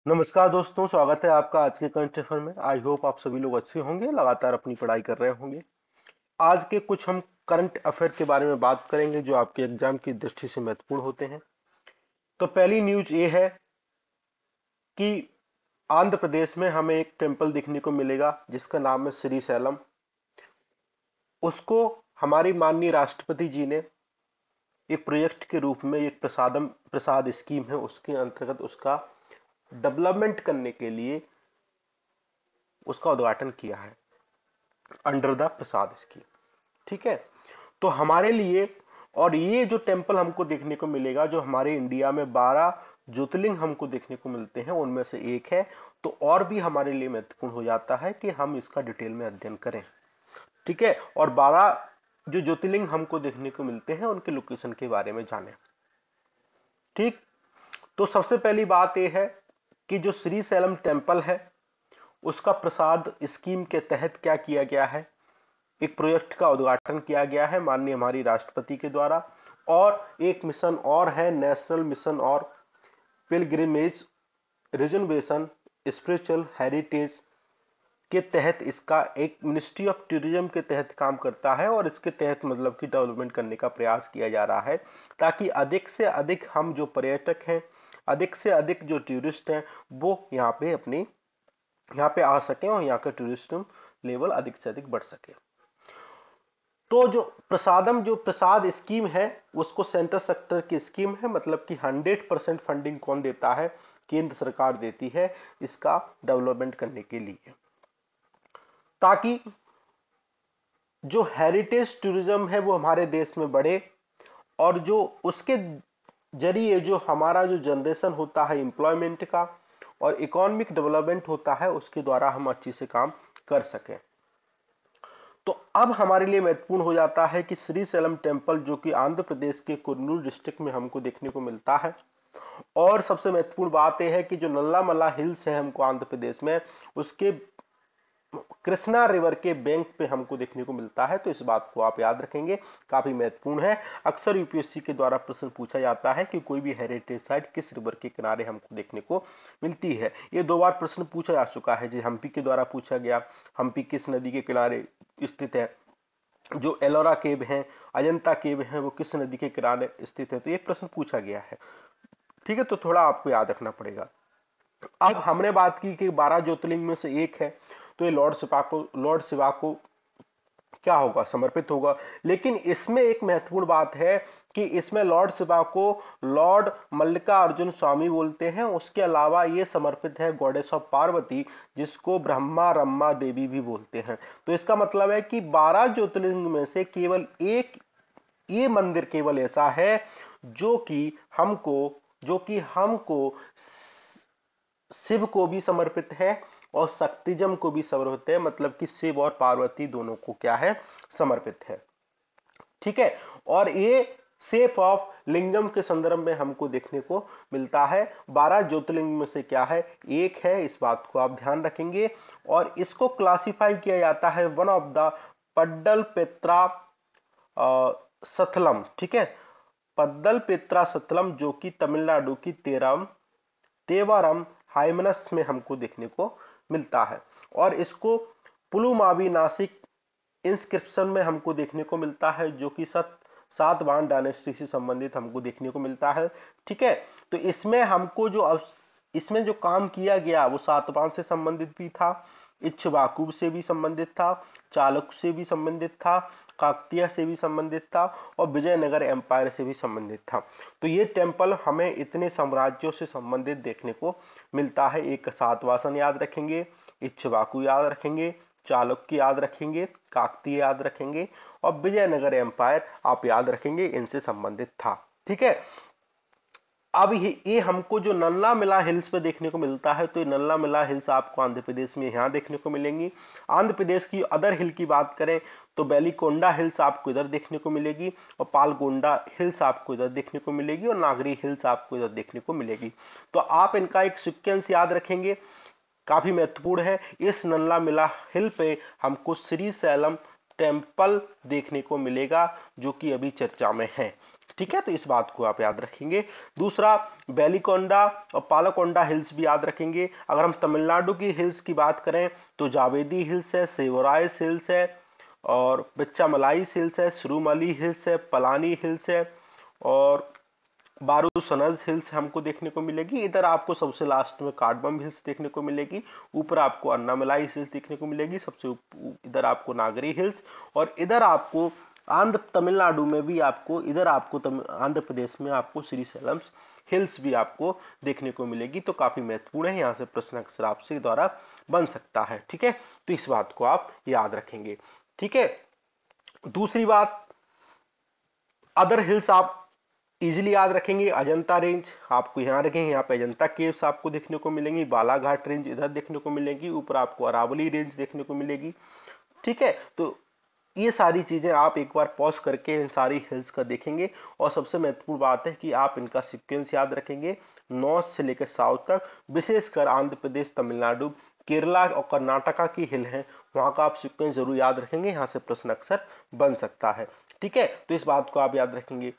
नमस्कार दोस्तों, स्वागत है आपका आज के करंट अफेयर में। आई होप आप सभी लोग अच्छे होंगे, लगातार अपनी पढ़ाई कर रहे होंगे। आज के कुछ हम करंट अफेयर के बारे में बात करेंगे जो आपके एग्जाम की दृष्टि से महत्वपूर्ण होते हैं। तो पहली न्यूज ये है कि आंध्र प्रदेश में हमें एक टेम्पल देखने को मिलेगा जिसका नाम है श्री सैलम। उसको हमारी माननीय राष्ट्रपति जी ने एक प्रोजेक्ट के रूप में एक प्रसाद स्कीम है, उसके अंतर्गत उसका डेवलपमेंट करने के लिए उसका उद्घाटन किया है अंडर द प्रसाद स्कीम। ठीक है, तो हमारे लिए और ये जो टेम्पल हमको देखने को मिलेगा, जो हमारे इंडिया में 12 ज्योतिर्लिंग हमको देखने को मिलते हैं उनमें से एक है, तो और भी हमारे लिए महत्वपूर्ण हो जाता है कि हम इसका डिटेल में अध्ययन करें। ठीक है, और 12 जो ज्योतिर्लिंग हमको देखने को मिलते हैं उनके लोकेशन के बारे में जानें। ठीक, तो सबसे पहली बात यह है कि जो श्री सैलम टेम्पल है उसका प्रसाद स्कीम के तहत क्या किया गया है, एक प्रोजेक्ट का उद्घाटन किया गया है माननीय हमारी राष्ट्रपति के द्वारा। और एक मिशन और है, नेशनल मिशन और पिलग्रिमेज रिजर्वेशन स्पिरिचुअल हेरिटेज के तहत इसका एक मिनिस्ट्री ऑफ टूरिज्म के तहत काम करता है और इसके तहत मतलब कि डेवलपमेंट करने का प्रयास किया जा रहा है ताकि अधिक से अधिक हम जो पर्यटक हैं, अधिक से अधिक जो टूरिस्ट हैं वो यहाँ पे आ सकें और यहाँ का टूरिज्म लेवल अधिक से अधिक बढ़ सके। तो जो प्रसाद स्कीम है उसको सेंट्रल सेक्टर की स्कीम है, मतलब कि 100% फंडिंग कौन देता है, केंद्र सरकार देती है इसका डेवलपमेंट करने के लिए, ताकि जो हेरिटेज टूरिज्म है वो हमारे देश में बढ़े और जो उसके जरिए जो हमारा जो जनरेशन होता है एम्प्लॉयमेंट का और इकोनॉमिक डेवलपमेंट होता है उसके द्वारा हम अच्छी से काम कर सकें। तो अब हमारे लिए महत्वपूर्ण हो जाता है कि श्री सैलम टेम्पल जो कि आंध्र प्रदेश के कुर्नूल डिस्ट्रिक्ट में हमको देखने को मिलता है। और सबसे महत्वपूर्ण बात यह है कि जो नल्लामला हिल्स है हमको आंध्र प्रदेश में, उसके कृष्णा रिवर के बैंक पे हमको देखने को मिलता है। तो इस बात को आप याद रखेंगे, काफी महत्वपूर्ण है। अक्सर यूपीएससी के द्वारा प्रश्न पूछा जाता है कि कोई भी हेरिटेज साइट किस रिवर के किनारे हमको देखने को मिलती है। ये 2 बार प्रश्न पूछा जा चुका है, जी हम्पी के द्वारा पूछा गया, हम्पी किस नदी के किनारे स्थित है, जो एलोरा केव है, अजंता केव है, वो किस नदी के किनारे स्थित है। तो ये प्रश्न पूछा गया है। ठीक है, तो थोड़ा आपको याद रखना पड़ेगा। अब हमने बात की कि 12 ज्योतिर्लिंग में से एक है, तो ये लॉर्ड शिवा को क्या होगा, समर्पित होगा। लेकिन इसमें एक महत्वपूर्ण बात है कि इसमें लॉर्ड शिवा को लॉर्ड मल्लिकार्जुन स्वामी बोलते हैं। उसके अलावा ये समर्पित है गॉडेस ऑफ पार्वती, जिसको ब्रह्मा रम्मा देवी भी बोलते हैं। तो इसका मतलब है कि 12 ज्योतिर्लिंग में से केवल एक ये मंदिर केवल ऐसा है जो कि हमको शिव को भी समर्पित है और शक्तिजम को भी समर्पित है, मतलब कि शिव और पार्वती दोनों को क्या है, समर्पित है। ठीक है, और ये शेप ऑफ लिंगम के संदर्भ में हमको देखने को मिलता है। 12 ज्योतिर्लिंग में से क्या है, एक है, इस बात को आप ध्यान रखेंगे। और इसको क्लासिफाई किया जाता है one of the Paadal Petra Sthalam. ठीक है, पद्दल पेत्रा सतलम जो कि तमिलनाडु की तेवारम हाइमनस में हमको देखने को मिलता है। और इसको पुलुमावी नासिक इंस्क्रिप्शन में हमको देखने को मिलता है, जो कि सातवाहन डायनेस्टी से संबंधित हमको देखने को मिलता है। ठीक है, तो इसमें जो काम किया गया वो सातवाहन से संबंधित भी था, इक्ष्वाकु से भी संबंधित था, चालुक्य से भी संबंधित था, काकतीय से भी संबंधित था और विजयनगर एम्पायर से भी संबंधित था। तो ये टेम्पल हमें इतने साम्राज्यों से संबंधित देखने को मिलता है। एक सातवाहन याद रखेंगे, इक्ष्वाकु याद रखेंगे, चालुक्य याद रखेंगे, काकतीय याद रखेंगे और विजयनगर एम्पायर आप याद रखेंगे, इनसे संबंधित था। ठीक है, अब ये हमको जो नल्ला मिला हिल्स पे देखने को मिलता है, तो ये नल्ला मिला हिल्स आपको आंध्र प्रदेश में यहाँ देखने को मिलेंगी। आंध्र प्रदेश की अदर हिल की बात करें तो बेलीकोंडा हिल्स आपको इधर देखने को मिलेगी और पालगोंडा हिल्स आपको इधर देखने को मिलेगी और नागरी हिल्स आपको इधर देखने को मिलेगी। तो आप इनका एक सीक्वेंस याद रखेंगे, काफी महत्वपूर्ण है। इस नल्ला मिला हिल पे हमको श्री सैलम टेम्पल देखने को मिलेगा जो कि अभी चर्चा में है। ठीक है, तो इस बात को आप याद रखेंगे। दूसरा, वेलिकोंडा और पालाकोंडा हिल्स भी याद रखेंगे। अगर हम तमिलनाडु की हिल्स की बात करें तो जावेदी हिल्स है, सेवराइस हिल्स है, और बिच्चामलाई हिल्स है, सुरुमली हिल्स है, पलानी हिल्स है, और बारूसनज हिल्स हमको देखने को मिलेगी। इधर आपको सबसे लास्ट में कार्डमम हिल्स देखने को मिलेगी। ऊपर आपको अन्नामलाई हिल्स देखने को मिलेगी, सबसे इधर आपको नागरी हिल्स, और इधर आपको आंध्र तमिलनाडु में भी आपको, इधर आपको आंध्र प्रदेश में आपको श्रीशैलम हिल्स भी आपको देखने को मिलेगी। तो काफी महत्वपूर्ण है, यहाँ से प्रश्न अक्सर आपसे द्वारा बन सकता है। ठीक है, तो इस बात को आप याद रखेंगे। ठीक है, दूसरी बात, अदर हिल्स आप इजीली याद रखेंगे। अजंता रेंज आपको यहाँ रखेंगे, यहाँ पे अजंता केव्स आपको देखने को मिलेंगी। बालाघाट रेंज इधर देखने को मिलेगी। ऊपर आपको अरावली रेंज देखने को मिलेगी। ठीक है, तो ये सारी चीजें आप एक बार पॉज करके इन सारी हिल्स का देखेंगे। और सबसे महत्वपूर्ण बात है कि आप इनका सीक्वेंस याद रखेंगे, नॉर्थ से लेकर साउथ तक। विशेषकर आंध्र प्रदेश, तमिलनाडु, केरला और कर्नाटका की हिल है, वहां का आप सीक्वेंस जरूर याद रखेंगे, यहाँ से प्रश्न अक्सर बन सकता है। ठीक है, तो इस बात को आप याद रखेंगे।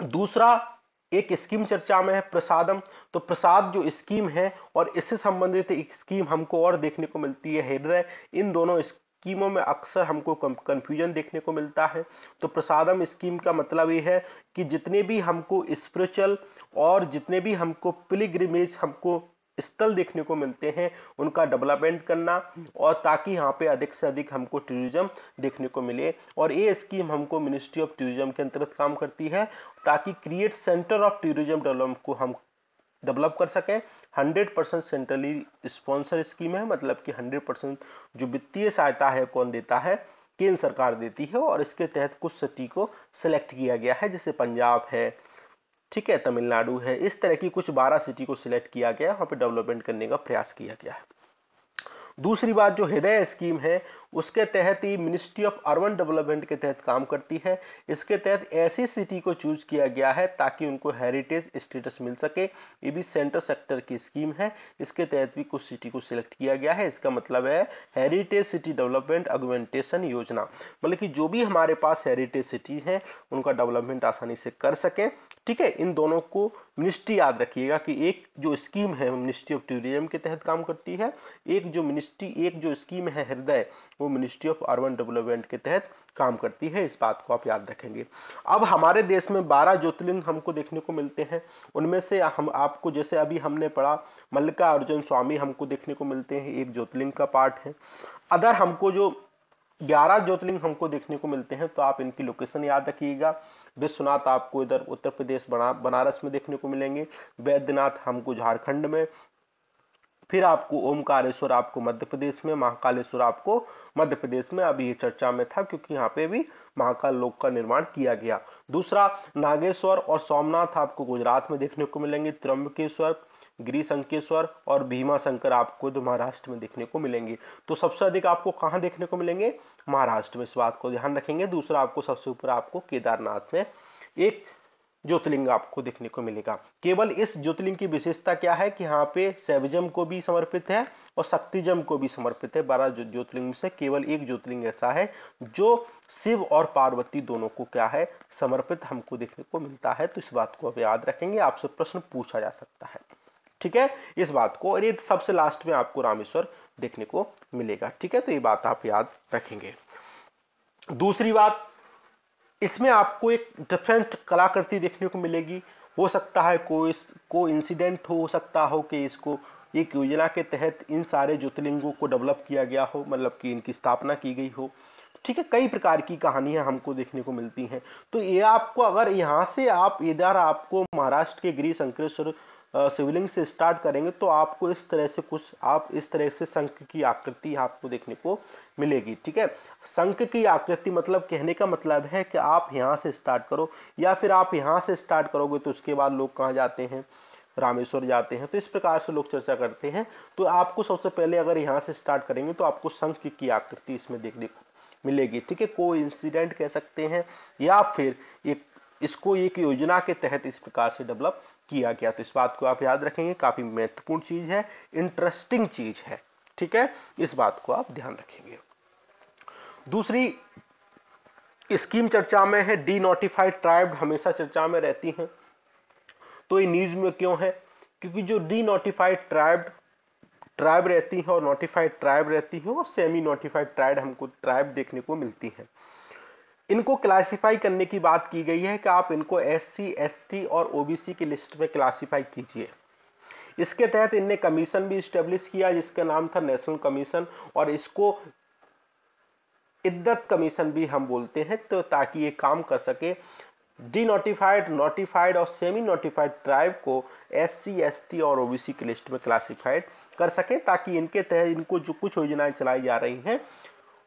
दूसरा, एक स्कीम चर्चा में है, प्रसादम। तो प्रसाद जो स्कीम है और इससे संबंधित एक स्कीम हमको और देखने को मिलती है, हृदय। इन दोनों स्कीमों में अक्सर हमको कंफ्यूजन देखने को मिलता है। तो प्रसादम स्कीम का मतलब ये है कि जितने भी हमको स्पिरिचुअल और जितने भी हमको पिलग्रिमेज हमको स्थल देखने को मिलते हैं, उनका डेवलपमेंट करना, और ताकि यहाँ पे अधिक से अधिक हमको टूरिज्म देखने को मिले। और ये स्कीम हमको मिनिस्ट्री ऑफ टूरिज्म के अंतर्गत काम करती है, ताकि create centre of tourism development को हम डेवलप कर सकें। 100% सेंट्रली स्पॉन्सर स्कीम है, मतलब कि 100% जो वित्तीय सहायता है कौन देता है, केंद्र सरकार देती है। और इसके तहत कुछ सिटी को सिलेक्ट किया गया है, जैसे पंजाब है, ठीक है, तमिलनाडु है, इस तरह की कुछ 12 सिटी को सिलेक्ट किया गया, वहां पे डेवलपमेंट करने का प्रयास किया गया है। दूसरी बात, जो हृदय स्कीम है उसके तहत ही मिनिस्ट्री ऑफ अर्बन डेवलपमेंट के तहत काम करती है। इसके तहत ऐसी सिटी को चूज किया गया है ताकि उनको हेरिटेज स्टेटस मिल सके। ये भी सेंटर सेक्टर की स्कीम है, इसके तहत भी कुछ सिटी को सिलेक्ट किया गया है। इसका मतलब है हेरिटेज सिटी डेवलपमेंट ऑगमेंटेशन योजना, मतलब कि जो भी हमारे पास हेरिटेज सिटी है उनका डेवलपमेंट आसानी से कर सके। ठीक है, इन दोनों को मिनिस्ट्री याद रखिएगा कि एक जो स्कीम है मिनिस्ट्री ऑफ टूरिज्म के तहत काम करती है, एक जो स्कीम है हृदय, वो मिनिस्ट्री ऑफ अर्बन डेवलपमेंट के तहत काम करती है। इस बात को आप याद रखेंगे। अब हमारे देश में 12 ज्योतिर्लिंग हमको देखने को मिलते हैं। उनमें से हम आपको, जैसे अभी हमने पढ़ा, मल्लिकार्जुन स्वामी हमको देखने को मिलते हैं, एक ज्योतिर्लिंग का पार्ट है। अदर हमको जो 11 ज्योतिर्लिंग हमको देखने को मिलते हैं, तो आप इनकी लोकेशन याद रखिएगा। विश्वनाथ आपको इधर उत्तर प्रदेश बनारस में देखने को मिलेंगे, वैद्यनाथ हमको झारखंड में, फिर आपको ओमकारेश्वर आपको मध्य प्रदेश में, महाकालेश्वर आपको मध्य प्रदेश में। अभी ये चर्चा में था क्योंकि यहाँ पे भी महाकाल लोक का निर्माण किया गया। दूसरा, नागेश्वर और सोमनाथ आपको गुजरात में देखने को मिलेंगे, त्र्यंबकेश्वर, गिरिशंकेश्वर और भीमा शंकर आपको तो महाराष्ट्र में देखने को मिलेंगे। तो सबसे अधिक आपको कहाँ देखने को मिलेंगे? महाराष्ट्र में, इस बात को ध्यान रखेंगे। दूसरा, आपको सबसे ऊपर आपको केदारनाथ में एक ज्योतिर्लिंग आपको देखने को मिलेगा। केवल इस ज्योतिर्लिंग की विशेषता क्या है कि यहाँ पे शैवजम को भी समर्पित है और शक्तिजम को भी समर्पित है। 12 ज्योतिर्लिंग में से केवल एक ज्योतिर्लिंग ऐसा है जो शिव और पार्वती दोनों को क्या है, समर्पित हमको देखने को मिलता है। तो इस बात को आप याद रखेंगे, आपसे प्रश्न पूछा जा सकता है। ठीक है, इस बात को। और ये सबसे लास्ट में आपको रामेश्वर देखने को मिलेगा। ठीक है, तो ये बात आप याद रखेंगे। दूसरी बात, इसमें आपको एक डिफरेंट कलाकृति देखने को मिलेगी। हो सकता है को इंसिडेंट हो सकता हो कि इसको एक योजना के तहत इन सारे ज्योतिर्लिंगों को डेवलप किया गया हो, मतलब कि इनकी स्थापना की गई हो। ठीक है, कई प्रकार की कहानियां हमको देखने को मिलती हैं। तो ये आपको, अगर यहाँ से आप इधर आपको महाराष्ट्र के गिरी शंकरेश्वर शिवलिंग से स्टार्ट करेंगे तो आपको इस तरह से कुछ, आप इस तरह से शंख की आकृति आपको देखने को मिलेगी। ठीक है, शंख की आकृति मतलब कहने का मतलब है कि आप यहाँ से स्टार्ट करो, या फिर आप यहाँ से स्टार्ट करोगे तो उसके बाद लोग कहाँ जाते हैं, रामेश्वर जाते हैं। तो इस प्रकार से लोग चर्चा करते हैं। तो आपको सबसे पहले अगर यहाँ से स्टार्ट करेंगे तो आपको शंख की आकृति इसमें देखने को मिलेगी। ठीक है, को इंसिडेंट कह सकते हैं, या फिर एक इसको एक योजना के तहत इस प्रकार से डेवलप किया गया। तो इस बात को आप याद रखेंगे, काफी महत्वपूर्ण चीज है, इंटरेस्टिंग चीज है। ठीक है, इस बात को आप ध्यान रखेंगे। दूसरी स्कीम चर्चा में है, डी नोटिफाइड ट्राइब हमेशा चर्चा में रहती हैं। तो ये न्यूज में क्यों है? क्योंकि जो डी नोटिफाइड ट्राइब रहती है और नोटिफाइड ट्राइब रहती है, और सेमी नोटिफाइड ट्राइब हमको ट्राइब देखने को मिलती है। इनको क्लासिफाई करने की बात की गई है कि आप इनको SC ST और OBC की लिस्ट में क्लासिफाई कीजिए। इसके तहत इनने कमीशन भी स्टेब्लिश किया जिसका नाम था नेशनल कमीशन, और इसको इद्दत कमीशन भी हम बोलते हैं, तो ताकि ये काम कर सके डी नोटिफाइड, नोटिफाइड और सेमी नोटिफाइड ट्राइब को SC ST और OBC की लिस्ट में क्लासिफाइड कर सके, ताकि इनके तहत इनको जो कुछ योजनाएं चलाई जा रही हैं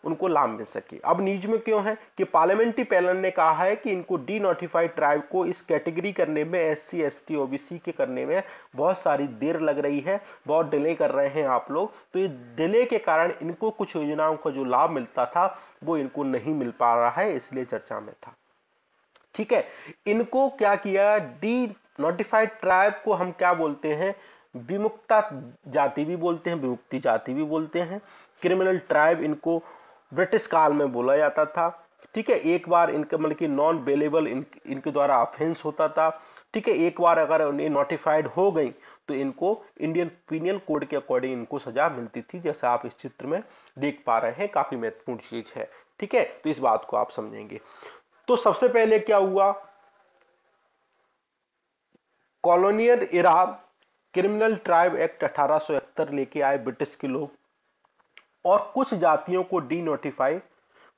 उनको लाभ मिल सके। अब न्यूज में क्यों है कि पार्लियामेंट्री पैनल ने कहा है कि इनको डी नोटिफाइड ट्राइब को इस कैटेगरी करने में, SC ST OBC के करने में बहुत सारी देर लग रही है, बहुत डिले कर रहे हैं आप लोग। तो ये डिले के कारण इनको कुछ योजनाओं का जो लाभ मिलता था वो इनको नहीं मिल पा रहा है, इसलिए चर्चा में था। ठीक है, इनको क्या किया, डी नोटिफाइड ट्राइब को हम क्या बोलते हैं, विमुक्ता जाति भी बोलते हैं, विमुक्ति जाति भी बोलते हैं। क्रिमिनल ट्राइब इनको ब्रिटिश काल में बोला जाता था। ठीक है, एक बार इनका मतलब कि नॉन बेलेबल इनके द्वारा ऑफेंस होता था। ठीक है, एक बार अगर उन्हें नोटिफाइड हो गई तो इनको इंडियन पीनल कोड के अकॉर्डिंग इनको सजा मिलती थी, जैसा आप इस चित्र में देख पा रहे हैं। काफी महत्वपूर्ण चीज है। ठीक है, तो इस बात को आप समझेंगे। तो सबसे पहले क्या हुआ, कॉलोनियल इरा क्रिमिनल ट्राइब एक्ट 1871 लेके आए ब्रिटिश के लोग, और कुछ जातियों को डी नोटिफाई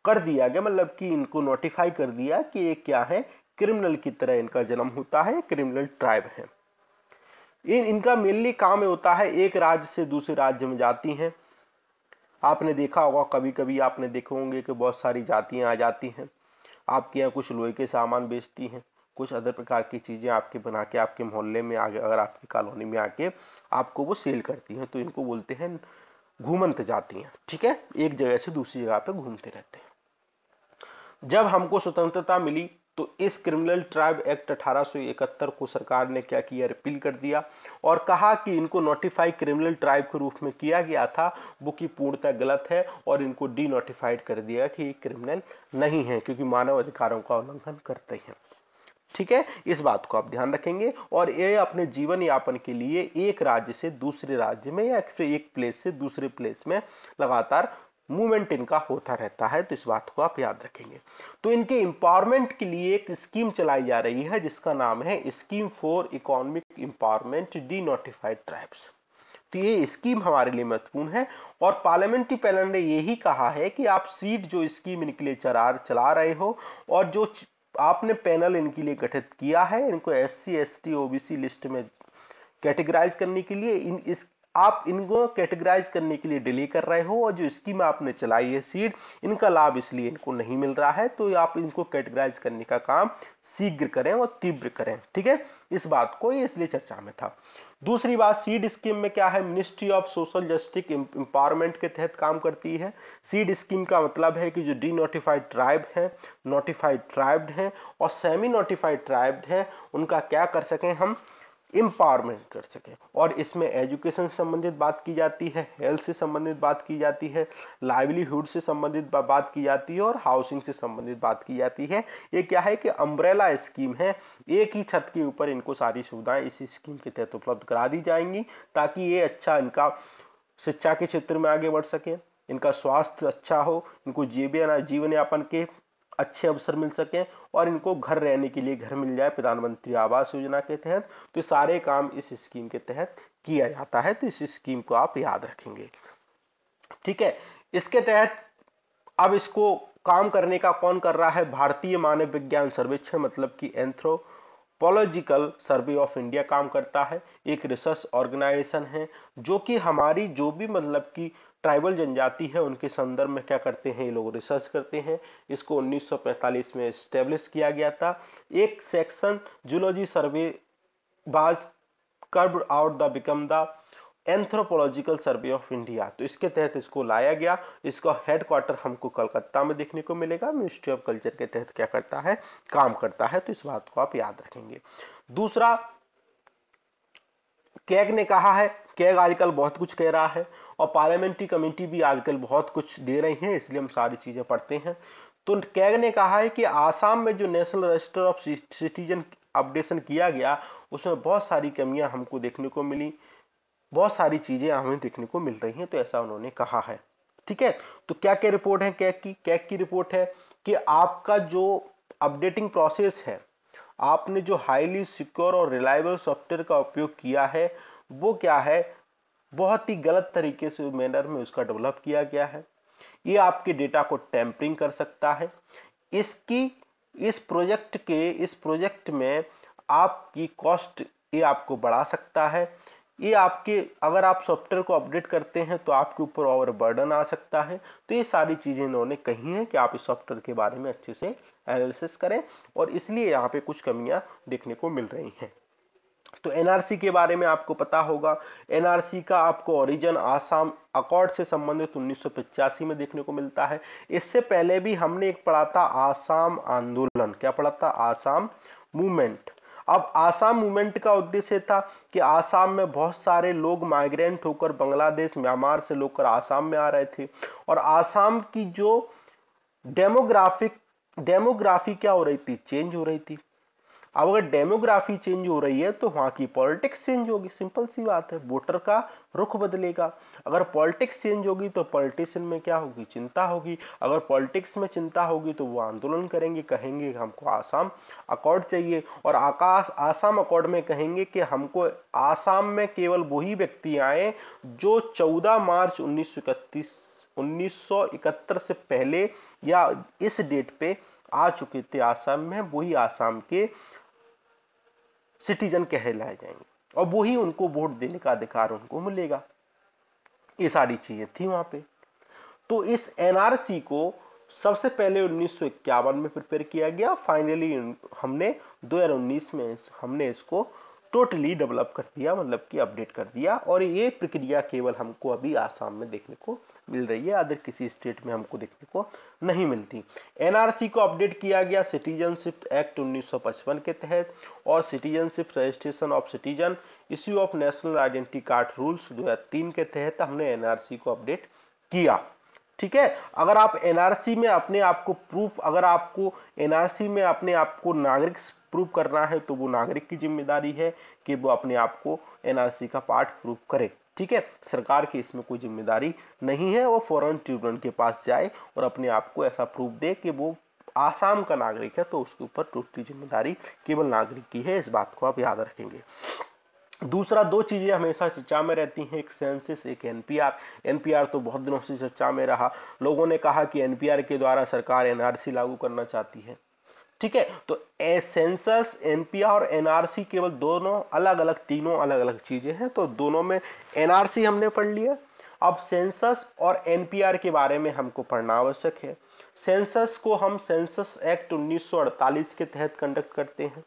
कर दिया गया, मतलब कि इनको नोटिफाई कर दिया कि ये क्या है, क्रिमिनल की तरह इनका जन्म होता है, क्रिमिनल ट्राइब है। इनका मेनली काम होता है एक राज्य से दूसरे राज्य में जाती हैं। आपने देखा होगा, कभी कभी आपने देखे होंगे कि बहुत सारी जातियां आ जाती हैं, आपके यहाँ कुछ लोहे के सामान बेचती हैं, कुछ अदर प्रकार की चीजें आपके बना के आपके मोहल्ले में आगे, अगर आपकी कॉलोनी में आके आपको वो सेल करती हैं, तो इनको बोलते हैं घूमंत जातियां। ठीक है, एक जगह से दूसरी जगह पे घूमते रहते हैं। जब हमको स्वतंत्रता मिली तो इस क्रिमिनल ट्राइब एक्ट 1871 को सरकार ने क्या किया, रिपील कर दिया, और कहा कि इनको नोटिफाई क्रिमिनल ट्राइब के रूप में किया गया था वो की पूर्णतः गलत है, और इनको डी नोटिफाइड कर दिया कि ये क्रिमिनल नहीं है, क्योंकि मानव अधिकारों का उल्लंघन करते हैं। ठीक है, इस बात को आप ध्यान रखेंगे, और ये अपने जीवन यापन के लिए एक राज्य से दूसरे राज्य में या फिर एक प्लेस से दूसरे प्लेस में लगातार मूवमेंट इनका होता रहता है, तो इस बात को आप याद रखेंगे। तो इनके एम्पावरमेंट के लिए एक स्कीम चलाई जा रही है जिसका नाम है scheme for economic empowerment D notified tribes. तो ये स्कीम हमारे लिए महत्वपूर्ण है, और पार्लियामेंट्री पैनल ने यही कहा है कि आप सीट जो स्कीम इनके लिए चला रहे हो, और जो आपने पैनल इनके लिए गठित किया है, इनको SC ST OBC लिस्ट में कैटेगराइज करने के लिए, आप इनको कैटेगराइज करने के लिए डिले कर रहे हो, और जो स्कीम आपने चलाई है सीट, इनका लाभ इसलिए इनको नहीं मिल रहा है, तो आप इनको कैटेगराइज करने का काम शीघ्र करें और तीव्र करें। ठीक है, इस बात को ये इसलिए चर्चा में था। दूसरी बात, सीड स्कीम में क्या है, ministry of social justice empowerment के तहत काम करती है। सीड स्कीम का मतलब है कि जो डी नोटिफाइड ट्राइब है, नोटिफाइड ट्राइब्ड है और सेमी नोटिफाइड ट्राइब्ड है, उनका क्या कर सकें हम, एम्पावरमेंट कर सकें। और इसमें एजुकेशन से संबंधित बात की जाती है, हेल्थ से संबंधित बात की जाती है, लाइवलीहुड से संबंधित बात की जाती है, और हाउसिंग से संबंधित बात की जाती है। ये क्या है कि अम्ब्रेला स्कीम है, एक ही छत के ऊपर इनको सारी सुविधाएं इस स्कीम के तहत उपलब्ध करा दी जाएंगी, ताकि ये अच्छा इनका शिक्षा के क्षेत्र में आगे बढ़ सके, इनका स्वास्थ्य अच्छा हो, इनको जीवन यापन के अच्छे अवसर मिल सके, और इनको घर रहने के लिए घर मिल जाए प्रधानमंत्री आवास योजना के तहत। तो सारे काम इस स्कीम के तहत किया जाता है, तो इस स्कीम को आप याद रखेंगे। ठीक है, इसके तहत अब इसको काम करने का कौन कर रहा है, भारतीय मानव विज्ञान सर्वेक्षण मतलब कि एंथ्रोपोलॉजिकल सर्वे ऑफ इंडिया काम करता है। एक रिसर्च ऑर्गेनाइजेशन है जो कि हमारी जो भी मतलब कि ट्राइबल जनजाति है उनके संदर्भ में क्या करते हैं, ये लोग रिसर्च करते हैं। इसको 1945 में स्टेब्लिश किया गया था। एक section zoology survey was curved out the become the anthropological survey of India, तो इसके तहत इसको लाया गया। इसका हेडक्वार्टर हमको कलकत्ता में देखने को मिलेगा। मिनिस्ट्री ऑफ कल्चर के तहत क्या करता है, काम करता है, तो इस बात को आप याद रखेंगे। दूसरा, कैग ने कहा है, कैग आजकल बहुत कुछ कह रहा है, और पार्लियामेंट्री कमेटी भी आजकल बहुत कुछ दे रही है, इसलिए हम सारी चीजें पढ़ते हैं। तो कैग ने कहा है कि आसाम में जो national register of citizen updation किया गया उसमें बहुत सारी कमियां हमको देखने को मिली, बहुत सारी चीजें हमें देखने को मिल रही हैं, तो ऐसा उन्होंने कहा है। ठीक है, तो क्या क्या रिपोर्ट है कैग की रिपोर्ट है कि आपका जो अपडेटिंग प्रोसेस है, आपने जो हाईली सिक्योर और रिलायबल सॉफ्टवेयर का उपयोग किया है वो क्या है, बहुत ही गलत तरीके से मैनर में उसका डेवलप किया गया है। ये आपके डेटा को टैंपरिंग कर सकता है। इसकी इस प्रोजेक्ट में आपकी कॉस्ट ये आपको बढ़ा सकता है। ये आपके, अगर आप सॉफ्टवेयर को अपडेट करते हैं तो आपके ऊपर ओवर बर्डन आ सकता है। तो ये सारी चीजें इन्होंने कही हैं कि आप इस सॉफ्टवेयर के बारे में अच्छे से एनालिसिस करें, और इसलिए यहाँ पे कुछ कमियां देखने को मिल रही हैं। तो एनआरसी के बारे में आपको पता होगा, एनआरसी का आपको ओरिजिन आसाम अकॉर्ड से संबंधित 1985 में देखने को मिलता है। इससे पहले भी हमने एक पढ़ा था आसाम आंदोलन, क्या पढ़ा था, आसाम मूवमेंट। अब आसाम मूवमेंट का उद्देश्य था कि आसाम में बहुत सारे लोग माइग्रेंट होकर बांग्लादेश म्यांमार से लोग आसाम में आ रहे थे, और आसाम की जो डेमोग्राफी क्या हो रही थी, चेंज हो रही थी। अब अगर डेमोग्राफी चेंज हो रही है तो वहां की पॉलिटिक्स चेंज होगी, सिंपल सी बात है, वोटर का रुख बदलेगा। अगर पॉलिटिक्स चेंज होगी तो पॉलिटिशियन में क्या होगी, चिंता होगी। अगर पॉलिटिक्स में चिंता होगी तो वो आंदोलन करेंगे, कहेंगे हमको आसाम अकॉर्ड चाहिए, और आसाम अकॉर्ड में कहेंगे कि हमको आसाम में केवल वही व्यक्ति आए जो 14 मार्च 1971 से पहले या इस डेट पे आ चुके थे आसाम में, वही आसाम के सिटीजन कहलाए जाएंगे, और वही उनको वोट देने का अधिकार उनको मिलेगा। ये सारी चीजें थी वहां पे। तो इस एनआरसी को सबसे पहले 1951 में प्रिपेयर किया गया, फाइनली हमने 2019 में हमने इसको टोटली डेवलप कर दिया, मतलब कि अपडेट कर दिया, और ये प्रक्रिया केवल हमको अभी आसाम में देखने को मिल रही है, अदर किसी स्टेट में हमको देखने को नहीं मिलती। एनआरसी को अपडेट किया गया सिटीजनशिप एक्ट 1955 के तहत, और citizenship registration of citizen issue of national identity card rules 2003 के तहत हमने एनआरसी को अपडेट किया। ठीक है, अगर आप एनआरसी में अपने आप को प्रूफ, अगर आपको एनआरसी में अपने आप को नागरिक प्रूफ करना है तो वो नागरिक की जिम्मेदारी है कि वो अपने आप को एनआरसी का पार्ट प्रूफ करे। ठीक है, सरकार की इसमें कोई जिम्मेदारी नहीं है, वो फॉरेन ट्रिब्यूनल के पास जाए और अपने आप को ऐसा प्रूफ दे कि वो आसाम का नागरिक है, तो उसके ऊपर टोटली जिम्मेदारी केवल नागरिक की है। इस बात को आप याद रखेंगे। दूसरा, दो चीजें हमेशा चर्चा में रहती हैं, एक सेंसस, एक एनपीआर। एनपीआर तो बहुत दिनों से चर्चा में रहा, लोगों ने कहा कि एनपीआर के द्वारा सरकार एनआरसी लागू करना चाहती है। ठीक है, तो सेंसस, एनपीआर और एनआरसी केवल दोनों अलग अलग, तीनों अलग अलग चीजें हैं। तो दोनों में एनआरसी हमने पढ़ लिया, अब सेंसस और एनपीआर के बारे में हमको पढ़ना आवश्यक है। सेंसस को हम सेंसस एक्ट 1948 के तहत कंडक्ट करते हैं,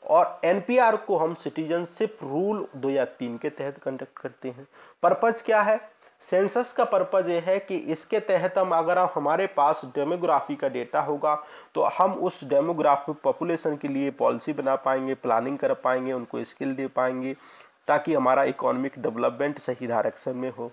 और एनपीआर को हम सिटीजनशिप रूल 2003 के तहत कंडक्ट करते हैं। पर्पज क्या है, सेंसस का पर्पज ये है कि इसके तहत हम, अगर हमारे पास डेमोग्राफी का डेटा होगा तो हम उस डेमोग्राफिक पॉपुलेशन के लिए पॉलिसी बना पाएंगे, प्लानिंग कर पाएंगे, उनको स्किल दे पाएंगे, ताकि हमारा इकोनॉमिक डेवलपमेंट सही डायरेक्शन में हो।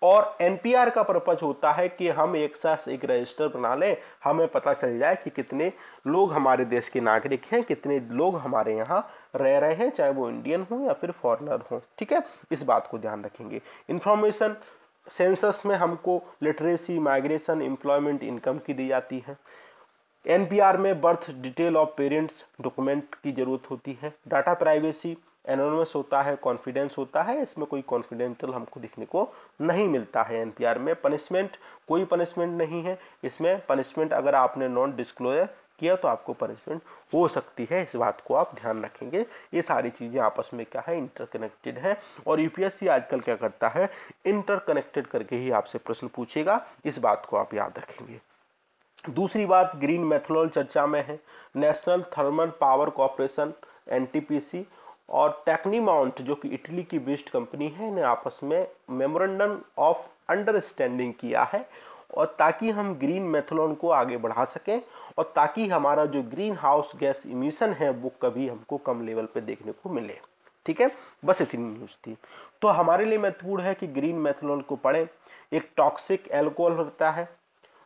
और एनपीआर का पर्पज होता है कि हम एक साथ एक रजिस्टर बना लें, हमें पता चल जाए कि कितने लोग हमारे देश के नागरिक हैं, कितने लोग हमारे यहाँ रह रहे हैं, चाहे वो इंडियन हो या फिर फॉरेनर हो। ठीक है, इस बात को ध्यान रखेंगे। इंफॉर्मेशन सेंसस में हमको लिटरेसी, माइग्रेशन, एम्प्लॉयमेंट, इनकम की दी जाती है। एनपीआर में birth detail of parents document की जरूरत होती है। डाटा प्राइवेसी एनोनिमस होता है, कॉन्फिडेंस होता है, इसमें कोई कॉन्फिडेंशियल हमको देखने को नहीं मिलता है। एनपीआर में पनिशमेंट, कोई पनिशमेंट नहीं है इसमें। पनिशमेंट अगर आपने नॉन डिस्क्लोजर किया तो आपको पनिशमेंट हो सकती है, इस बात को आप ध्यान रखेंगे। ये सारी चीजें आपस में क्या है, इंटरकनेक्टेड है, और यूपीएससी आजकल क्या करता है, इंटरकनेक्टेड करके ही आपसे प्रश्न पूछेगा, इस बात को आप याद रखेंगे। दूसरी बात, ग्रीन मेथनॉल चर्चा में है। National thermal power corporation NTPC और टेक्नीमाउंट जो कि इटली की बेस्ड कंपनी है, ने आपस में मेमोरेंडम ऑफ अंडरस्टैंडिंग किया है, और ताकि हम ग्रीन मेथनॉल को आगे बढ़ा सकें, और ताकि हमारा जो ग्रीन हाउस गैस इमिशन है वो कभी हमको कम लेवल पे देखने को मिले। ठीक है, बस इतनी न्यूज थी। तो हमारे लिए महत्वपूर्ण है कि ग्रीन मेथनॉल को पढ़ें। एक टॉक्सिक एल्कोहल होता है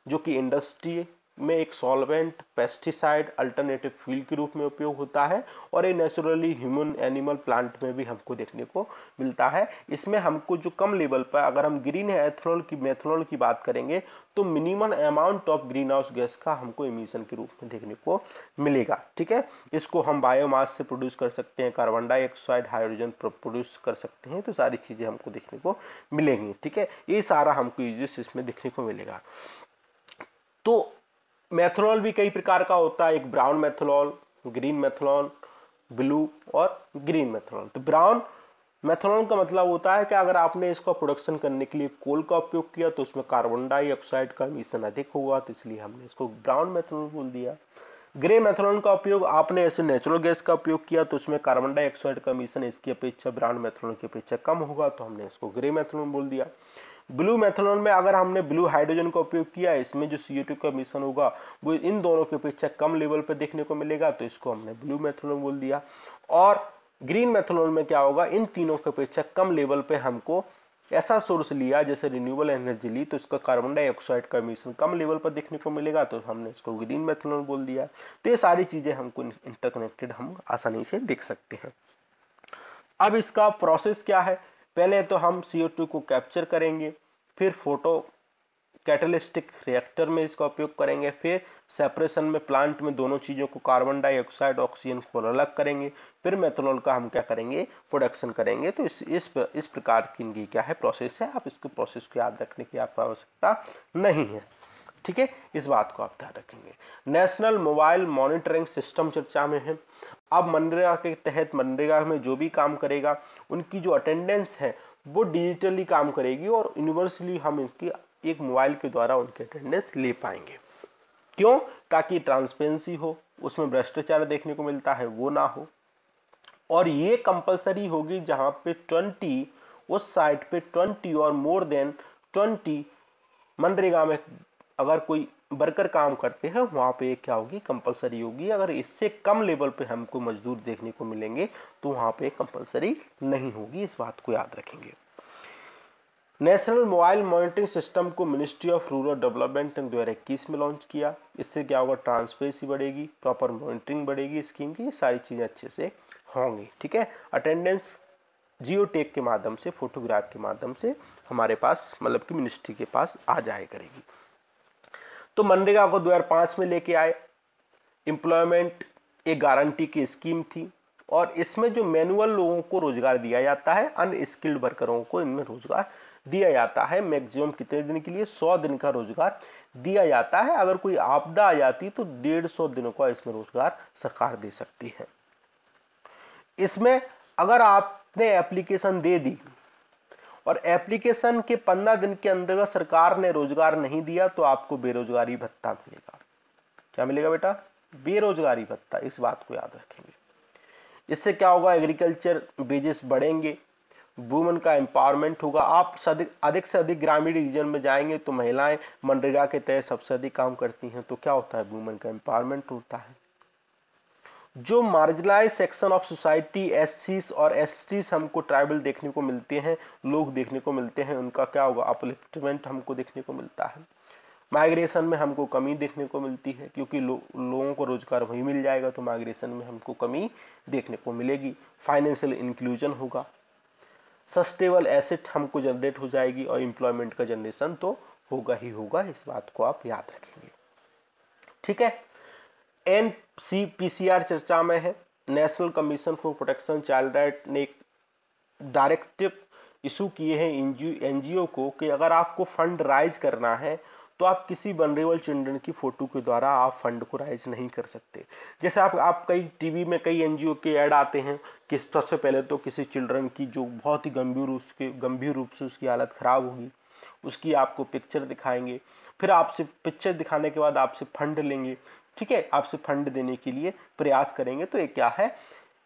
जो कि इंडस्ट्री में एक सॉल्वेंट, पेस्टिसाइड, अल्टरनेटिव फ्यूल के रूप में उपयोग होता है और ये नेचुरली ह्यूमन, एनिमल, प्लांट में भी हमको देखने को मिलता है। इसमें हमको जो कम लेवल पर, अगर हम ग्रीन एथेनॉल की, मेथनॉल की बात करेंगे तो minimum amount of green house gas का हमको इमिशन के रूप में देखने को मिलेगा। ठीक है, इसको हम बायोमास से प्रोड्यूस कर सकते हैं, कार्बन डाइऑक्साइड, हाइड्रोजन प्रोड्यूस कर सकते हैं, तो सारी चीजें हमको देखने को मिलेंगी। ठीक है, ये सारा हमको यूजेस इसमें देखने को मिलेगा। तो मेथनॉल भी कई प्रकार का होता है, एक brown methanol, green methanol, blue और ग्रीन मेथनॉल। तो ब्राउन मेथनॉल का मतलब होता है कि अगर आपने इसका प्रोडक्शन करने के लिए कोल का उपयोग किया तो उसमें कार्बन डाइऑक्साइड का इमिशन अधिक होगा, तो इसलिए हमने इसको ब्राउन मेथनॉल बोल दिया। ग्रे मेथनॉल का उपयोग आपने ऐसे नेचुरल गैस का उपयोग किया तो उसमें कार्बन डाइऑक्साइड का इमिशन इसकी अपेक्षा, ब्राउन मेथनॉल की अपेक्षा कम होगा, तो हमने इसको ग्रे मेथनॉल बोल दिया। ब्लू मेथनॉल में अगर हमने ब्लू हाइड्रोजन का उपयोग किया, इसमें जो CO2 का मिशन होगा वो इन दोनों की अपेक्षा कम लेवल पर देखने को मिलेगा, तो इसको हमने ब्लू मेथनॉल बोल दिया। और ग्रीन मेथनॉल में क्या होगा, इन तीनों की अपेक्षा कम लेवल पे हमको ऐसा सोर्स लिया जैसे रिन्यूएबल एनर्जी ली, तो इसका कार्बन डाइऑक्साइड का मिशन कम लेवल पर देखने को मिलेगा, तो हमने इसको ग्रीन मेथनॉल बोल दिया। तो ये सारी चीजें हमको इंटरकनेक्टेड हम आसानी से देख सकते हैं। अब इसका प्रोसेस क्या है, पहले तो हम CO2 को कैप्चर करेंगे, फिर फोटो कैटलिस्टिक रिएक्टर में इसका उपयोग करेंगे, फिर सेपरेशन में प्लांट में दोनों चीजों को, कार्बन डाइऑक्साइड, ऑक्सीजन को अलग करेंगे, फिर मेथनॉल का हम क्या करेंगे, प्रोडक्शन करेंगे। तो इस प्रकार की इनकी क्या है, प्रोसेस है। आप इसको प्रोसेस को याद रखने की आपको आवश्यकता नहीं है। ठीक है, इस बात को आप ध्यान रखेंगे। नेशनल मोबाइल मॉनिटरिंग सिस्टम चर्चा में है। अब मनरेगा के तहत, मनरेगा में जो भी काम करेगा उनकी जो अटेंडेंस है वो डिजिटली काम करेगी और यूनिवर्सली हम इनकी एक मोबाइल के द्वारा उनकी अटेंडेंस ले पाएंगे। क्यों? ताकि ट्रांसपेरेंसी हो, उसमें भ्रष्टाचार देखने को मिलता है वो ना हो। और ये कंपलसरी होगी जहां पे 20, उस साइट पे 20 और मोर देन 20 मनरेगा में अगर कोई वर्कर काम करते हैं वहां पे क्या होगी, कंपलसरी होगी। अगर इससे कम लेवल पे हमको मजदूर देखने को मिलेंगे तो वहां पे कंपलसरी नहीं होगी, इस बात को याद रखेंगे। नेशनल मोबाइल मॉनिटरिंग सिस्टम को मिनिस्ट्री ऑफ रूरल डेवलपमेंट ने 2021 में लॉन्च किया। इससे क्या होगा, ट्रांसपेरेंसी बढ़ेगी, प्रॉपर मॉनिटरिंग बढ़ेगी स्कीम की, ये सारी चीजें अच्छे से होंगी। ठीक है, अटेंडेंस जियो टैग के माध्यम से, फोटोग्राफ के माध्यम से हमारे पास, मतलब कि मिनिस्ट्री के पास आ जाए करेगी। तो मनरेगा को 2005 में लेके आए। एम्प्लॉयमेंट एक गारंटी की स्कीम थी और इसमें जो मैनुअल लोगों को रोजगार दिया जाता है, अनस्किल्ड वर्करों को इनमें रोजगार दिया जाता है। मैक्सिमम कितने दिन के लिए, 100 दिन का रोजगार दिया जाता है। अगर कोई आपदा आ जाती तो 150 दिनों का इसमें रोजगार सरकार दे सकती है। इसमें अगर आपने एप्लीकेशन दे दी और एप्लीकेशन के 15 दिन के अंदर सरकार ने रोजगार नहीं दिया तो आपको बेरोजगारी भत्ता मिलेगा। क्या मिलेगा बेटा? बेरोजगारी भत्ता। इस बात को याद रखेंगे। इससे क्या होगा, एग्रीकल्चर बेजेस बढ़ेंगे, वुमेन का एम्पावरमेंट होगा। आप अधिक से अधिक ग्रामीण रीजन में जाएंगे तो महिलाएं मनरेगा के तहत सबसे अधिक काम करती हैं, तो क्या होता है, वुमेन का एम्पावरमेंट होता है। जो marginalise section of society, SCs और STs हमको ट्राइबल देखने को मिलते हैं, लोग देखने को मिलते हैं, उनका क्या होगा, अपलिफ्टमेंट हमको देखने को मिलता है। माइग्रेशन में हमको कमी देखने को मिलती है क्योंकि लोगों को रोजगार वही मिल जाएगा, तो माइग्रेशन में हमको कमी देखने को मिलेगी। फाइनेंशियल इंक्लूजन होगा, सस्टेबल एसेट हमको जनरेट हो जाएगी और एम्प्लॉयमेंट का जनरेशन तो होगा ही होगा। इस बात को आप याद रखेंगे। ठीक है, NCPCR चर्चा में है। National commission for protection child right ने एक डायरेक्टिव इशू किए हैं NGO को कि अगर आपको फंड राइज करना है तो आप किसी वनरेबल चिल्ड्रन की फोटो के द्वारा आप फंड को राइज नहीं कर सकते। जैसे आप कई टीवी में कई NGO के ऐड आते हैं कि सबसे पहले तो किसी चिल्ड्रन की जो बहुत ही गंभीर रूप से उसकी हालत खराब होगी, उसकी आपको पिक्चर दिखाएंगे, फिर आपसे पिक्चर दिखाने के बाद आपसे फंड लेंगे। ठीक है, आपसे फंड देने के लिए प्रयास करेंगे। तो ये क्या है,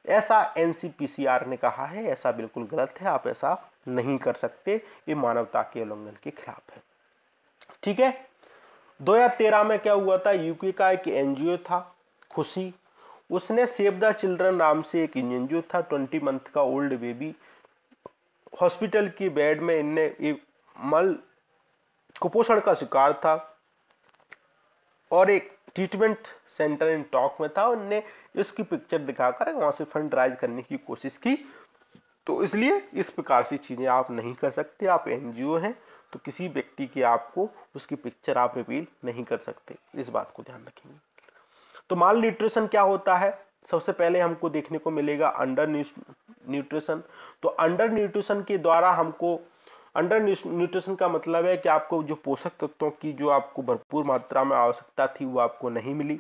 ऐसा NCPCR ने कहा है, ऐसा बिल्कुल गलत है, आप ऐसा नहीं कर सकते, ये मानवता के उल्लंघन के खिलाफ है। ठीक है, 2013 में क्या हुआ था, यूके का एक NGO था खुशी, उसने सेव द चिल्ड्रन नाम से एक NGO था, 20 मंथ का ओल्ड बेबी हॉस्पिटल की बेड में इनने मल कुपोषण का शिकार था, और एक ट्रीटमेंट सेंटर इन टॉक में था, उनने इसकी पिक्चर दिखाकर वहां से फंड राइज करने की कोशिश की। तो इसलिए इस प्रकार की चीजें आप नहीं कर सकते, आप एनजीओ हैं तो किसी व्यक्ति की आपको उसकी पिक्चर आप रिवील नहीं कर सकते, इस बात को ध्यान रखेंगे। तो माल न्यूट्रिशन क्या होता है, सबसे पहले हमको देखने को मिलेगा अंडर न्यूट्रिशन। तो अंडर न्यूट्रिशन के द्वारा हमको, अंडर न्यूट्रिशन का मतलब है कि आपको जो पोषक तत्वों की जो आपको भरपूर मात्रा में आवश्यकता थी वो आपको नहीं मिली।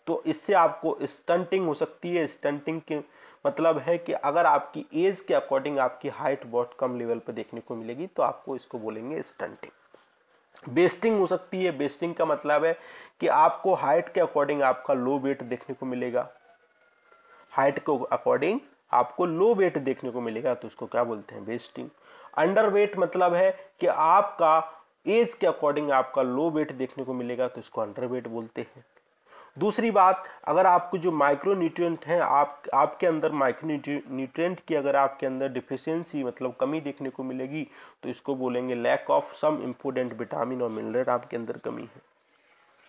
तो इससे आपको स्टंटिंग हो सकती है। स्टंटिंग के मतलब है कि अगर आपकी एज के अकॉर्डिंग आपकी हाइट बहुत कम लेवल पर देखने को मिलेगी तो आपको इसको बोलेंगे स्टंटिंग। बेस्टिंग हो सकती है। बेस्टिंग का मतलब है कि आपको हाइट के अकॉर्डिंग आपका लो वेट देखने को मिलेगा, हाइट के अकॉर्डिंग आपको लो वेट देखने को मिलेगा, तो उसको क्या बोलते हैं, बेस्टिंग। अंडर वेट मतलब है कि आपका एज के अकॉर्डिंग आपका लो वेट देखने को मिलेगा, तो इसको अंडर वेट बोलते हैं। दूसरी बात, अगर आपको जो माइक्रो न्यूट्रिएंट है, आपके अंदर माइक्रो न्यूट्रिएंट की अगर आपके अंदर डिफिशियंसी मतलब कमी देखने को मिलेगी, तो इसको बोलेंगे lack of some important vitamin और मिनरल आपके अंदर कमी है।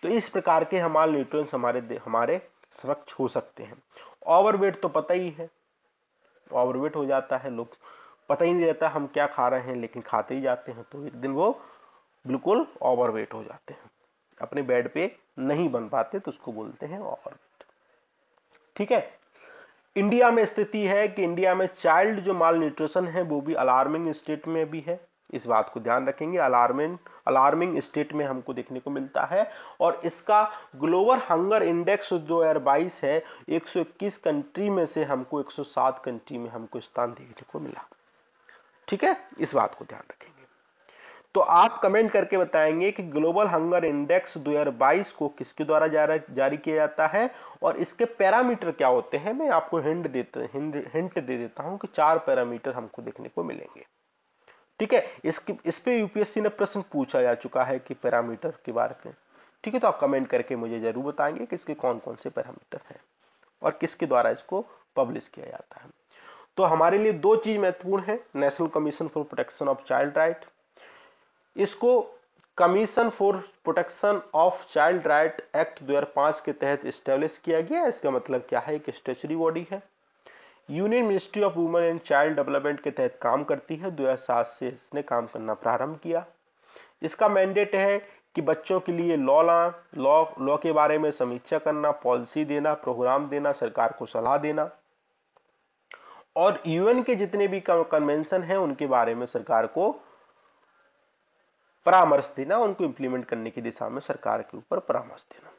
तो इस प्रकार के हमारे न्यूट्रिएंट्स हमारे समक्ष हो सकते हैं। ओवरवेट तो पता ही है, ओवरवेट हो जाता है, लोग पता ही नहीं रहता हम क्या खा रहे हैं लेकिन खाते ही जाते हैं, तो एक दिन वो बिल्कुल ओवरवेट हो जाते हैं, अपने बेड पे नहीं बन पाते, तो उसको बोलते हैं ओवरवेट। ठीक है। इंडिया में स्थिति है कि इंडिया में चाइल्ड जो माल न्यूट्रिशन है वो भी अलार्मिंग स्टेट में भी है, इस बात को ध्यान रखेंगे। अलार्मिंग स्टेट में हमको देखने को मिलता है। और इसका ग्लोबल हंगर इंडेक्स 2022 है, 121 कंट्री में से हमको 107 कंट्री में हमको स्थान देखने को मिला। ठीक है, इस बात को ध्यान रखेंगे। तो आप कमेंट करके बताएंगे कि ग्लोबल हंगर इंडेक्स 2022 को किसके द्वारा जारी किया जाता है और इसके पैरामीटर क्या होते हैं। मैं आपको हिंट दे देता हूं कि 4 पैरामीटर हमको देखने को मिलेंगे। ठीक है, इस पे यूपीएससी ने प्रश्न पूछा जा चुका है कि पैरामीटर के बारे में। ठीक है, तो आप कमेंट करके मुझे जरूर बताएंगे कि इसके कौन कौन से पैरामीटर हैं और किसके द्वारा इसको पब्लिश किया जाता है। तो हमारे लिए दो चीज महत्वपूर्ण है, national commission for protection of child right, इसको commission for protection of child right act 2005 के तहत स्टैब्लिश किया गया। इसका मतलब क्या है, कि स्टैच्यूटरी बॉडी है, union ministry of women and child development के तहत काम करती है। 2007 से इसने काम करना प्रारंभ किया। इसका मैंडेट है कि बच्चों के लिए लॉ के बारे में समीक्षा करना, पॉलिसी देना, प्रोग्राम देना, सरकार को सलाह देना और यूएन के जितने भी कन्वेंशन हैं उनके बारे में सरकार को परामर्श देना, उनको इंप्लीमेंट करने की दिशा में सरकार के ऊपर परामर्श देना।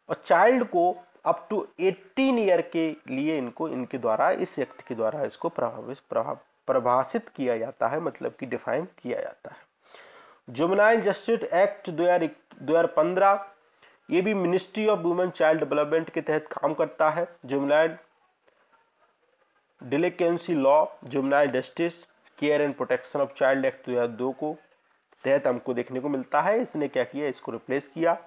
और चाइल्ड को अप टू 18 ईयर के लिए इनके द्वारा, इस एक्ट के द्वारा इसको परिभाषित किया जाता है, मतलब कि डिफाइन किया जाता है। जुवेनाइल जस्टिस एक्ट 2015 ये भी ministry of women child development के तहत काम करता है। Juvenile delinquency law, juvenile justice care and protection of child act 2002 को तहत हमको देखने को मिलता है। इसने क्या किया, इसको रिप्लेस किया।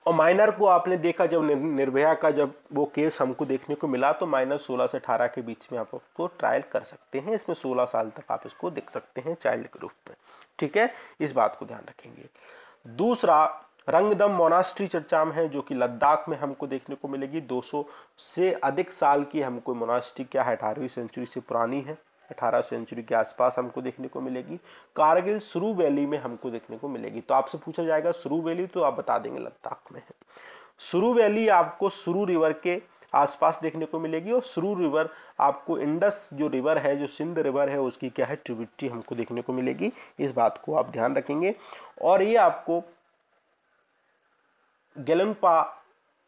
और माइनर को आपने देखा, जब निर्भया का जब वो केस हमको देखने को मिला, तो माइनर 16 से 18 के बीच में आप उसको ट्रायल कर सकते हैं। इसमें 16 साल तक आप इसको देख सकते हैं चाइल्ड के रूप में। ठीक है, इस बात को ध्यान रखेंगे। दूसरा, रंगदम मोनास्ट्री चर्चा में है, जो कि लद्दाख में हमको देखने को मिलेगी। 200 से अधिक साल की हमको मोनास्ट्री क्या है, 18वीं सेंचुरी से पुरानी है, 18 सेंचुरी के आसपास हमको देखने को मिलेगी। कारगिल सुरू वैली में हमको देखने को मिलेगी। तो आपसे पूछा जाएगा सुरू वैली, तो आप बता देंगे लद्दाख में है। सुरू वैली आपको सुरू रिवर के आसपास देखने को मिलेगी और सुरू रिवर आपको इंडस जो रिवर है, जो सिंध रिवर है, उसकी क्या है, ट्रिब्यूटरी हमको देखने को मिलेगी। इस बात को आप ध्यान रखेंगे। और ये आपको गेलंगपा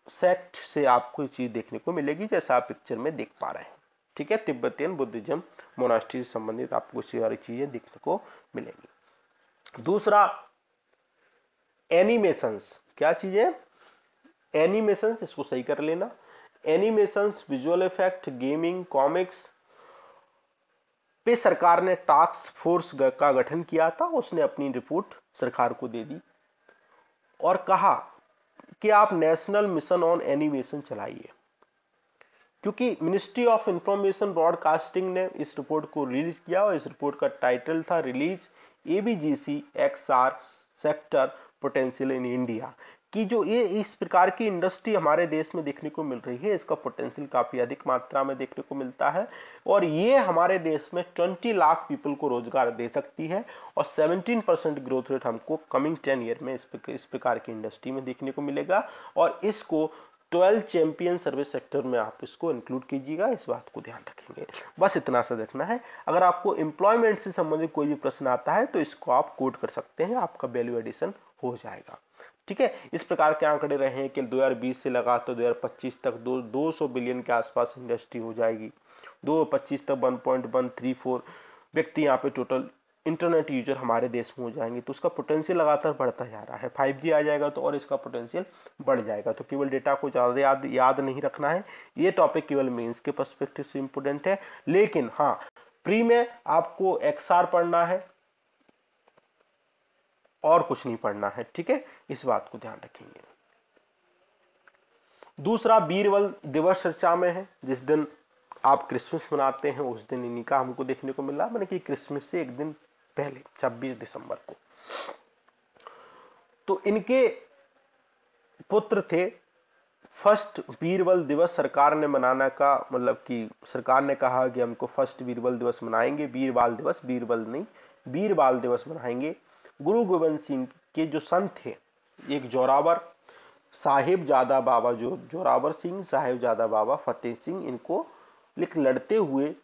सेक्ट से आपको चीज देखने को मिलेगी, जैसा आप पिक्चर में देख पा रहे हैं। ठीक है, तिब्बतियन बुद्धिज्म मोनास्ट्री से संबंधित आपको सारी चीजें देखने को मिलेंगी। दूसरा, एनिमेशंस। क्या चीजें, एनिमेशंस, इसको सही कर लेना। Animations, visual effect, gaming, comics पे सरकार ने टास्क फोर्स का गठन किया था। उसने अपनी रिपोर्ट सरकार को दे दी और कहा कि आप नेशनल मिशन ऑन एनिमेशन चलाइए, क्योंकि मिनिस्ट्री ऑफ इंफॉर्मेशन ब्रॉडकास्टिंग ने इस रिपोर्ट को रिलीज किया और इस रिपोर्ट का टाइटल था release ABGC XR sector potential in India, कि जो ये इस प्रकार की इंडस्ट्री हमारे देश में देखने को मिल रही है, इसका पोटेंशियल काफी अधिक मात्रा में देखने को मिलता है और ये हमारे देश में 20 लाख पीपल को रोजगार दे सकती है और 17% ग्रोथ रेट हमको कमिंग 10 ईयर में इस प्रकार की इंडस्ट्री में देखने को मिलेगा और इसको 12 चैंपियन सर्विस सेक्टर में आप इसको इंक्लूड कीजिएगा, इस बात को ध्यान रखेंगे। बस इतना सा देखना है। अगर आपको एम्प्लॉयमेंट से संबंधित कोई भी प्रश्न आता है तो इसको आप कोड कर सकते हैं, आपका वैल्यू एडिशन हो जाएगा। ठीक है, इस प्रकार के आंकड़े रहे हैं कि 2020 से लगाकर 2025 तक 200 बिलियन के आसपास इंडस्ट्री हो जाएगी। 2025 तक 1.134 व्यक्ति यहाँ पे टोटल इंटरनेट यूजर हमारे देश में हो जाएंगे, तो उसका पोटेंशियल लगातार बढ़ता जा रहा है। 5G आ जाएगा तो और इसका पोटेंशियल बढ़ जाएगा। तो केवल डेटा को ज़्यादा याद नहीं रखना है, ये टॉपिक केवल मेंस के पर्सपेक्टिव से इंपोर्टेंट है। लेकिन हाँ, प्री में आपको XR पढ़ना है और कुछ नहीं पढ़ना है। ठीक है, इस बात को ध्यान रखेंगे। दूसरा, वीरबल दिवस चर्चा में है। जिस दिन आप क्रिसमस मनाते हैं उस दिन इन्हीं का हमको देखने को मिला, मैंने कि क्रिसमस से एक दिन पहले 26 दिसंबर को। तो इनके पुत्र थे। फर्स्ट वीरबल दिवस सरकार ने मनाने का मतलब कि सरकार ने कहा कि हमको फर्स्ट वीरबल दिवस मनाएंगे, वीरबाल दिवस, वीरबल नहीं, वीरबाल दिवस मनाएंगे। गुरु गोविंद सिंह के जो सन थे, एक जोरावर साहिबजादा बाबा जोरावर सिंह, साहिबजादा बाबा फतेह सिंह, इनको लड़ते हुए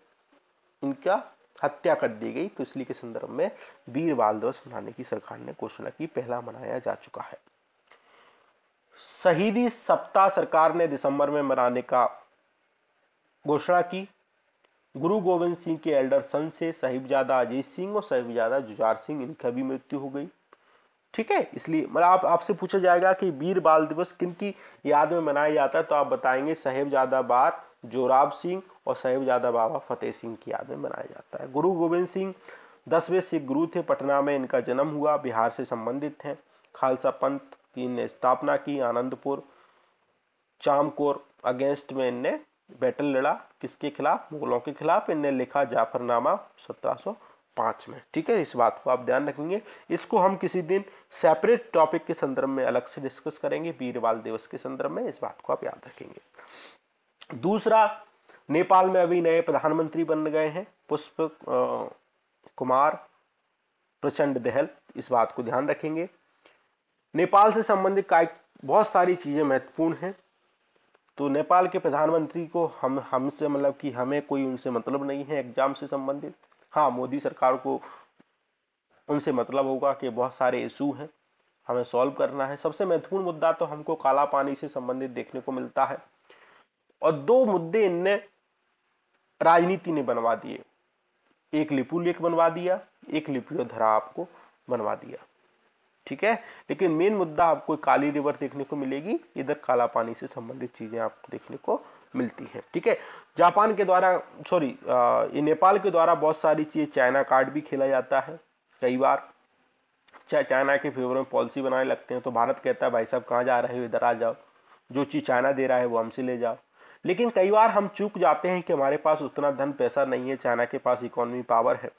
इनका हत्या कर दी गई। तो इसलिए के संदर्भ में वीर बाल दिवस मनाने की सरकार ने घोषणा की, पहला मनाया जा चुका है। शहीदी सप्ताह सरकार ने दिसंबर में मनाने का घोषणा की। गुरु गोविंद सिंह के एल्डर सन से साहिबजादा अजीत सिंह और साहिबजादा जुझार सिंह, इनका भी मृत्यु हो गई। ठीक है, इसलिए मतलब आपसे पूछा जाएगा कि वीर बाल दिवस किन की याद में मनाया जाता है, तो आप बताएंगे साहिबजादा बार जोराब सिंह और साहिबजादा बाबा फतेह सिंह की याद में मनाया जाता है। गुरु गोविंद सिंह 10वें सिख गुरु थे, पटना में इनका जन्म हुआ, बिहार से संबंधित हैं। खालसा पंथ की इनने स्थापना की, आनंदपुर चामकोर अगेंस्ट में इनने बैटल लड़ा, किसके खिलाफ? मुगलों के खिलाफ। इनने लिखा जाफरनामा 1705 में। ठीक है, इस बात को आप ध्यान रखेंगे। इसको हम किसी दिन सेपरेट टॉपिक के संदर्भ में अलग से डिस्कस करेंगे, वीर बाल दिवस के संदर्भ में, इस बात को आप याद रखेंगे। दूसरा, नेपाल में अभी नए प्रधानमंत्री बन गए हैं, पुष्प कुमार प्रचंड दहल, इस बात को ध्यान रखेंगे। नेपाल से संबंधित बहुत सारी चीजें महत्वपूर्ण हैं। तो नेपाल के प्रधानमंत्री को हमसे मतलब कि हमें कोई उनसे मतलब नहीं है एग्जाम से संबंधित। हाँ, मोदी सरकार को उनसे मतलब होगा कि बहुत सारे इशू हैं, हमें सॉल्व करना है। सबसे महत्वपूर्ण मुद्दा तो हमको काला पानी से संबंधित देखने को मिलता है और दो मुद्दे इनने राजनीति ने बनवा दिए, एक लिपू लेख बनवा दिया, एक लिपुधरा आपको बनवा दिया। ठीक है, लेकिन मेन मुद्दा आपको काली रिवर देखने को मिलेगी, इधर काला पानी से संबंधित चीजें आपको देखने को मिलती हैं। ठीक है, जापान के द्वारा नेपाल के द्वारा बहुत सारी चीजें, चाइना कार्ड भी खेला जाता है। कई बार चाइना के फेवर में पॉलिसी बनाने लगते हैं तो भारत कहता है भाई साहब कहाँ जा रहे हो, इधर आ जाओ, जो चीज चाइना दे रहा है वो हमसे ले जाओ। लेकिन कई बार हम चूक जाते हैं कि हमारे पास उतना धन पैसा नहीं है, चाइना के पास इकोनॉमी पावर है,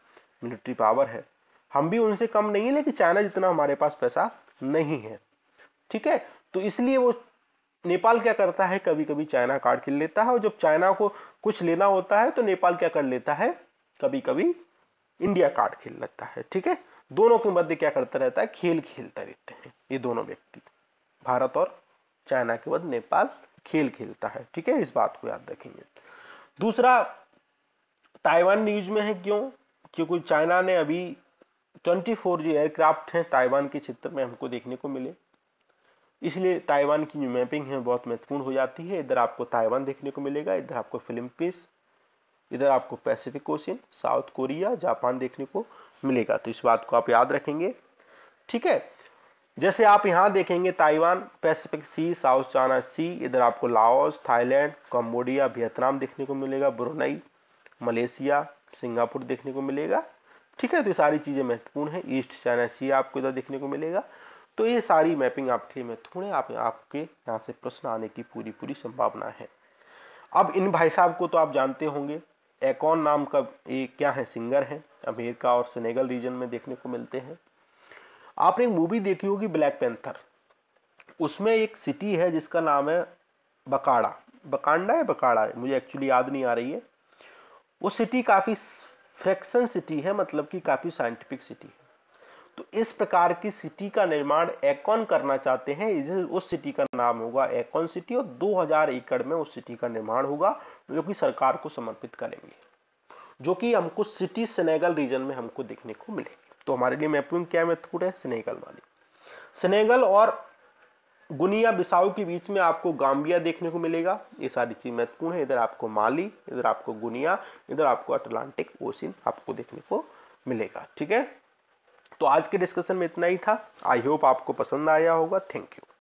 मिलिट्री पावर है, हम भी उनसे कम नहीं है, लेकिन चाइना जितना हमारे पास पैसा नहीं है। ठीक है, तो इसलिए वो नेपाल क्या करता है, कभी कभी चाइना कार्ड खेल लेता है और जब चाइना को कुछ लेना होता है तो नेपाल क्या कर लेता है, कभी कभी इंडिया कार्ड खेल लेता है। ठीक है, दोनों के मध्य क्या करता रहता है, खेल खेलता रहते हैं ये दोनों व्यक्ति, भारत और चाइना के मध्य नेपाल खेल खेलता है। ठीक है, इस बात को याद रखेंगे। दूसरा, ताइवान न्यूज में है, क्यों? क्योंकि चाइना ने अभी 24 जो एयरक्राफ्ट हैं ताइवान के क्षेत्र में हमको देखने को मिले, इसलिए ताइवान की जो मैपिंग है बहुत महत्वपूर्ण हो जाती है। इधर आपको ताइवान देखने को मिलेगा, इधर आपको फिलीपींस, इधर आपको Pacific ocean, south Korea, Japan देखने को मिलेगा। तो इस बात को आप याद रखेंगे। ठीक है, जैसे आप यहां देखेंगे Taiwan, Pacific Sea, South China Sea, इधर आपको लाओस, थाईलैंड, कंबोडिया, वियतनाम देखने को मिलेगा, ब्रुनई, मलेशिया, सिंगापुर देखने को मिलेगा। ठीक है, तो ये सारी चीजें महत्वपूर्ण है। ईस्ट चाइना सी आपको इधर देखने को मिलेगा। तो ये सारी मैपिंग आपके लिए महत्वपूर्ण है, आपके यहाँ से प्रश्न आने की पूरी संभावना है। अब इन भाई साहब को तो आप जानते होंगे, एकॉन नाम का एक क्या है, सिंगर है, अमेरिका और सेनेगल रीजन में देखने को मिलते हैं। आपने एक मूवी देखी होगी ब्लैक पैंथर, उसमें एक सिटी है जिसका नाम है बकाड़ा, बकांडा है बकाड़ा है, मुझे एक्चुअली याद नहीं आ रही है। वो सिटी काफी फ्रैक्शन सिटी है, मतलब कि काफी साइंटिफिक सिटी है। तो इस प्रकार की सिटी का निर्माण एकॉन करना चाहते हैं, उस सिटी का नाम होगा एकॉन सिटी, और 2000 एकड़ में उस सिटी का निर्माण होगा जो कि सरकार को समर्पित करेंगे, जो कि हमको सिटी सेनेगल रीजन में हमको देखने को मिलेगी। तो हमारे लिए मैपिंग क्या महत्वपूर्ण है, सेनेगल वाली। सेनेगल और गुनिया बिसाऊ के बीच में आपको गाम्बिया देखने को मिलेगा, ये सारी चीज महत्वपूर्ण है। इधर आपको माली, इधर आपको गुनिया, इधर आपको अटलांटिक ओशियन आपको देखने को मिलेगा। ठीक है, तो आज के डिस्कशन में इतना ही था। आई होप आपको पसंद आया होगा। Thank you.